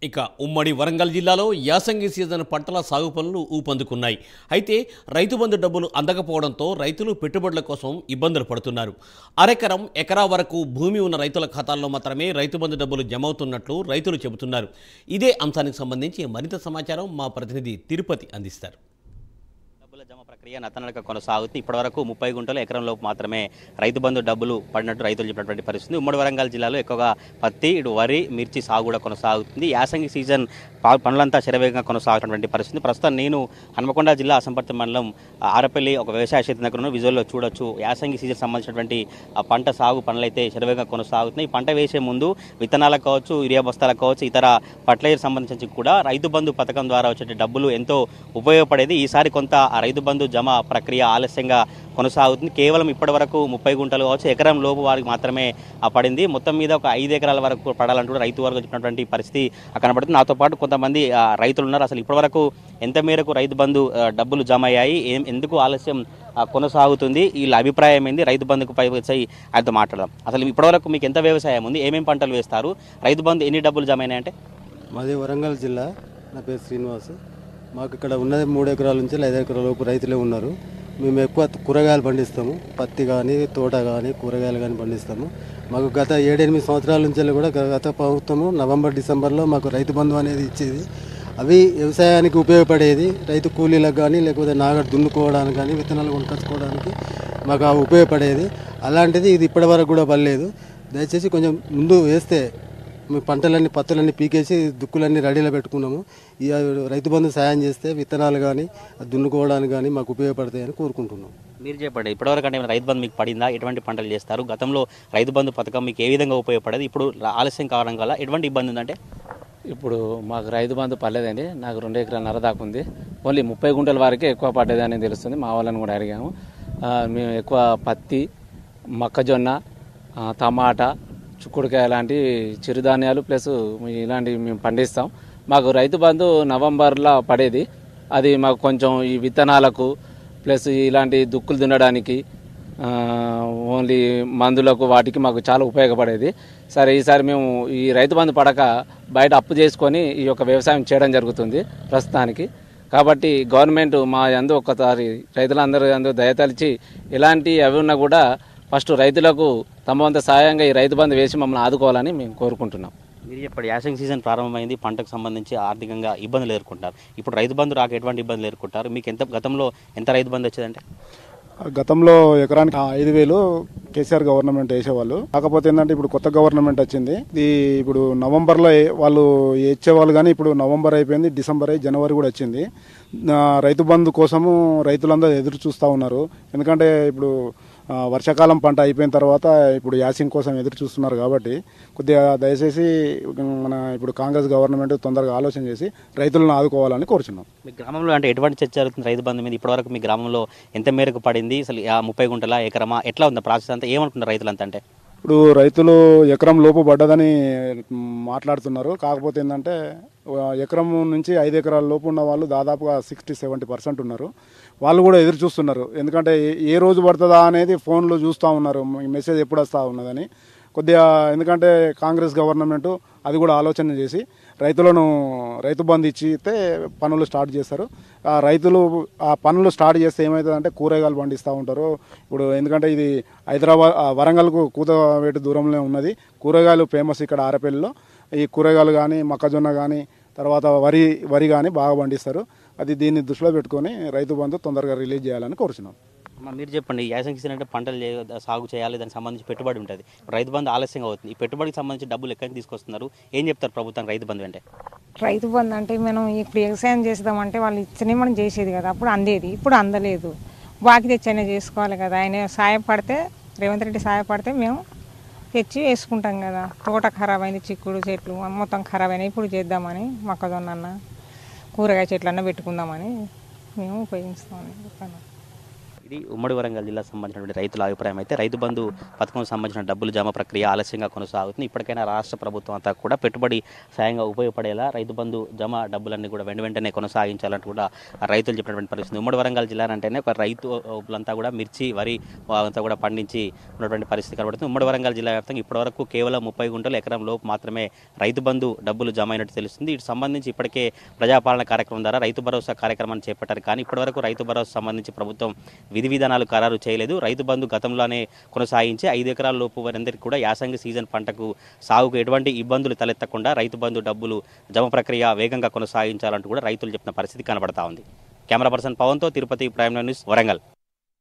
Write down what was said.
ఇక ఉమ్మడి వరంగల్ జిల్లాలో యాసంగి సీజన్ పంటల సాగు పనులు ఊపందుకున్నాయి. అయితే రైతు బంధు డబ్బులు అందకపోవడంతో రైతులు పెట్టుబడుల కోసం ఇబ్బందులు పడుతున్నారు. అరెకరం ఎకరా వరకు భూమి ఉన్న రైతుల ఖాతాల్లో మాత్రమే రైతు బంధు డబ్బులు జమ అవుతున్నట్లు రైతులు చెబుతున్నారు. ఇదే అంశానికి సంబంధించి మరింత సమాచారం మా ప్రతినిధి తిరుపతి అందిస్తారు. జమ ప్రక్రియ నత్తనడక కొనసాగుతుంది. ఇప్పటివరకు 30 గుంటలు ఎకరంలోపు మాత్రమే రైతు బంధు డబ్బులు పడినట్టు రైతులు చెప్పినటువంటి పరిస్థితి. ఉమ్మడి వరంగల్ జిల్లాలో ఎక్కువగా పత్తి, ఇటు వరి, మిర్చి సాగు కూడా కొనసాగుతుంది. యాసంగి సీజన్ పనులంతా శరవేగంగా కొనసాగుతున్నటువంటి పరిస్థితి. ప్రస్తుతం నేను హన్మకొండ జిల్లా అసంపర్తి మండలం ఆరపల్లి ఒక వ్యవసాయ క్షేత్రం దగ్గర ఉన్న విజువల్లో చూడొచ్చు. యాసంగి సీజన్ సంబంధించినటువంటి పంట సాగు పనులైతే శరవేగంగా కొనసాగుతున్నాయి. ఈ పంట వేసే ముందు విత్తనాలకు కావచ్చు, యూరియా బస్తాలకు కావచ్చు, ఇతర ఫర్టిలైజర్ సంబంధించి కూడా రైతు బంధు పథకం ద్వారా వచ్చే డబ్బులు ఎంతో ఉపయోగపడేది. ఈసారి కొంత రైతు బంధు జమ ప్రక్రియ ఆలస్యంగా కొనసాగుతుంది. కేవలం ఇప్పటి వరకు 30 గుంటలు కావచ్చు ఎకరం లోపు వారికి మాత్రమే పడింది. మొత్తం మీద ఒక 5 ఎకరాల వరకు పడాలంటూ రైతు వరకు చెప్పినటువంటి పరిస్థితి కనబడుతుంది. నాతో పాటు కొంతమంది రైతులు ఉన్నారు. అసలు ఇప్పటి వరకు ఎంత మేరకు రైతు బంధు డబ్బులు జమ అయ్యాయి, ఎందుకు ఆలస్యం కొనసాగుతుంది, వీళ్ళ అభిప్రాయం ఏంది, రైతు బంధుకు పై వచ్చి ఆయనతో మాట్లాడదాం. అసలు ఇప్పటివరకు మీకు ఎంత వ్యవసాయం ఉంది, ఏమేమి పంటలు వేస్తారు, రైతు బంధు ఎన్ని డబ్బులు జమ అయినాయంటే? మాది వరంగల్ జిల్లా, నా పేరు శ్రీనివాస్. మాకు ఇక్కడ ఉన్నది 3 ఎకరాల నుంచి 5 ఎకరాల లోపు రైతులే ఉన్నారు. మేము ఎక్కువ కూరగాయలు పండిస్తాము. పత్తి కానీ, తోట కానీ, కూరగాయలు కానీ పండిస్తాము. మాకు గత 7-8 సంవత్సరాల నుంచి కూడా గత ప్రభుత్వము నవంబర్ డిసెంబర్లో మాకు రైతు బంధు అనేది ఇచ్చేది. అవి వ్యవసాయానికి ఉపయోగపడేది. రైతు కూలీలకు కానీ, లేకపోతే నాగడు దున్నుకోవడానికి కానీ, విత్తనాలు కొనుక్కొచ్చుకోవడానికి మాకు అవి ఉపయోగపడేది. అలాంటిది ఇది ఇప్పటివరకు కూడా పడలేదు. దయచేసి కొంచెం ముందు వేస్తే మేము పంటలన్నీ పత్తులన్నీ పీకేసి దుక్కులన్నీ రెడీలో పెట్టుకున్నాము. ఈ రైతు బంధు సాయం చేస్తే విత్తనాలు కానీ దున్నుకోవడానికి కానీ మాకు ఉపయోగపడతాయని కోరుకుంటున్నాం. మీరు చెప్పండి, ఇప్పటివరకు అంటే రైతు బంధు మీకు పడిందా, ఎటువంటి పంటలు చేస్తారు, గతంలో రైతు బంధు పథకం మీకు ఏ విధంగా ఉపయోగపడేది, ఇప్పుడు ఆలస్యం కావడం వల్ల ఎటువంటి ఇబ్బంది ఉందంటే? ఇప్పుడు మాకు రైతు బంధు పడలేదండి. నాకు 2 ఎకరాల దాకా ఉంది. ఓన్లీ 30 గుంటల వరకే ఎక్కువ పడ్డది అనేది తెలుస్తుంది. మా వాళ్ళని కూడా అడిగాము. మేము ఎక్కువ పత్తి, మొక్కజొన్న, టమాటా, చుక్కుడుకాయ లాంటి చిరుధాన్యాలు ప్లస్ ఇలాంటివి మేము పండిస్తాం. మాకు రైతు బంధు నవంబర్లో పడేది. అది మాకు కొంచెం ఈ విత్తనాలకు ప్లస్ ఇలాంటి దుక్కులు దున్నడానికి, ఓన్లీ మందులకు వాటికి మాకు చాలా ఉపయోగపడేది. సరే, ఈసారి మేము ఈ రైతు బంధు పడక బయట అప్పు చేసుకొని ఈ యొక్క వ్యవసాయం చేయడం జరుగుతుంది ప్రస్తుతానికి. కాబట్టి గవర్నమెంట్ మా యందు ఒక్కసారి రైతులందరూ దయతలిచి ఇలాంటి అవి ఉన్నా కూడా ఫస్ట్ రైతులకు తమ వంత సాయంగా ఈ రైతు బంధు వేసి మమ్మల్ని ఆదుకోవాలని మేము కోరుకుంటున్నాం. మీరు చెప్పండి, యాసంగి సీజన్ ప్రారంభమైంది, పంటకు సంబంధించి ఆర్థికంగా ఇబ్బందులు ఎదుర్కొంటారు. ఇప్పుడు రైతు బంధు రాక ఎటువంటి ఇబ్బందులు ఎదుర్కొంటారు? మీకు గతంలో ఎంత రైతు బంధు వచ్చేదంటే? గతంలో ఎకరానికి 5,000 కేసీఆర్ గవర్నమెంట్ వేసేవాళ్ళు. కాకపోతే ఏంటంటే ఇప్పుడు కొత్త గవర్నమెంట్ వచ్చింది. ఇది ఇప్పుడు నవంబర్లో వాళ్ళు ఇచ్చేవాళ్ళు, కానీ ఇప్పుడు నవంబర్ అయిపోయింది, డిసెంబర్ అయి జనవరి కూడా వచ్చింది. రైతు బంధు కోసము రైతులందరూ ఎదురు చూస్తూ ఉన్నారు. ఎందుకంటే ఇప్పుడు వర్షాకాలం పంట అయిపోయిన తర్వాత ఇప్పుడు యాసింగ్ కోసం ఎదురు చూస్తున్నారు. కాబట్టి కొద్దిగా దయచేసి మన ఇప్పుడు కాంగ్రెస్ గవర్నమెంట్ తొందరగా ఆలోచన చేసి రైతులను ఆదుకోవాలని కోరుచున్నాం. మీ గ్రామంలో అంటే ఎటువంటి చర్చ జరుగుతుంది రైతు బంధు మీద? ఇప్పటివరకు మీ గ్రామంలో ఎంత మేరకు పడింది, అసలు 30 గుంటల ఎకరమా, ఎట్లా ఉంది ప్రాసెస్ అంతా, ఏమనుకుంటున్నారు రైతులంతా? అంటే ఇప్పుడు రైతులు ఎకరం లోపు పడ్డదని మాట్లాడుతున్నారు. కాకపోతే ఏంటంటే ఎకరం నుంచి 5 ఎకరాల లోపు ఉన్న వాళ్ళు దాదాపుగా 60-70% ఉన్నారు. వాళ్ళు కూడా ఎదురు చూస్తున్నారు. ఎందుకంటే ఏ రోజు పడుతుందా అనేది ఫోన్లో చూస్తూ ఉన్నారు, మెసేజ్ ఎప్పుడు వస్తూ ఉన్నదని. కొద్దిగా ఎందుకంటే కాంగ్రెస్ గవర్నమెంట్ అది కూడా ఆలోచన చేసి రైతులను రైతు బంధు ఇచ్చితే పనులు స్టార్ట్ చేస్తారు. రైతులు ఆ పనులు స్టార్ట్ చేస్తే ఏమవుతుందంటే కూరగాయలు పండిస్తూ ఉంటారు. ఇప్పుడు ఎందుకంటే ఇది హైదరాబాద్ వరంగల్కు కూతవేటు దూరంలో ఉన్నది. కూరగాయలు ఫేమస్ ఇక్కడ ఆరపల్లిలో. ఈ కూరగాయలు కానీ, మొక్కజొన్న కానీ, తర్వాత వరి కానీ బాగా పండిస్తారు. అది దీన్ని దృష్టిలో పెట్టుకొని రైతు బంధు తొందరగా రిలీజ్ చేయాలని కోరుచున్నాం. మీరు చెప్పండి, యాసంగి సీజన్ అంటే పంటలు సాగు చేయాలి, దానికి సంబంధించి పెట్టుబడి ఉంటుంది. రైతు బంధు ఆలస్యంగా అవుతుంది. ఈ పెట్టుబడికి సంబంధించి డబ్బులు ఎక్కడికి తీసుకొస్తున్నారు, ఏం చెప్తారు ప్రభుత్వం రైతు బంధు అంటే? రైతు బంధు అంటే మనం ఇప్పుడు వ్యవసాయం చేద్దామంటే వాళ్ళు ఇచ్చనే మనం చేసేది కదా, అప్పుడు అందేది, ఇప్పుడు అందలేదు. బాకి తెచ్చైనా చేసుకోవాలి కదా. ఆయన సాయపడితే, రేవంత్ రెడ్డి సాయపడితే మేము తెచ్చి వేసుకుంటాం కదా. తోట ఖరాబ్ అయింది, చిక్కుడు చెట్లు మొత్తం ఖరాబ్ అయినాయి. ఇప్పుడు చేద్దామని మొక్కజొన్న అన్న కూరగాయ చెట్లన్నా పెట్టుకుందామని మేము ఉపయోగిస్తామని చెప్తాను. ఇది ఉమ్మడి వరంగల్ జిల్లాకు సంబంధించినటువంటి రైతుల అభిప్రాయం. అయితే రైతు బంధు పథకం సంబంధించిన డబ్బులు జమ ప్రక్రియ ఆలస్యంగా కొనసాగుతుంది. ఇప్పటికైనా రాష్ట్ర ప్రభుత్వం అంతా కూడా పెట్టుబడి సాయంగా ఉపయోగపడేలా రైతు బంధు జమ డబ్బులన్నీ కూడా వెంటనే కొనసాగించాలంటూ కూడా రైతులు చెప్పినటువంటి పరిస్థితి. ఉమ్మడి వరంగల్ జిల్లా అంటేనే ఒక రైతులంతా కూడా మిర్చి వరి అంతా కూడా పండించి ఉన్నటువంటి పరిస్థితి కనబడుతుంది. ఉమ్మడి వరంగల్ జిల్లా వ్యాప్తంగా ఇప్పటివరకు కేవలం 30 గుంటలు ఎకరం లోపు మాత్రమే రైతు బంధు డబ్బులు జమ అయినట్టు తెలుస్తుంది. ఇటు సంబంధించి ఇప్పటికే ప్రజాపాలన కార్యక్రమం ద్వారా రైతు భరోసా కార్యక్రమాన్ని చేపట్టారు. కానీ ఇప్పటివరకు రైతు భరోసా సంబంధించి ప్రభుత్వం విధి విధానాలు ఖరారు చేయలేదు. రైతు బంధు గతంలోనే కొనసాగించి 5 ఎకరాల లోపు వారందరికీ కూడా యాసంగి సీజన్ పంటకు సాగుకు ఎటువంటి ఇబ్బందులు తలెత్తకుండా రైతు బంధు డబ్బులు జమ ప్రక్రియ వేగంగా కొనసాగించాలంటూ కూడా రైతులు చెప్పిన పరిస్థితి కనబడతా ఉంది. కెమెరా పర్సన్ పవన్తో తిరుపతి ప్రైమ్ న్యూస్ వరంగల్.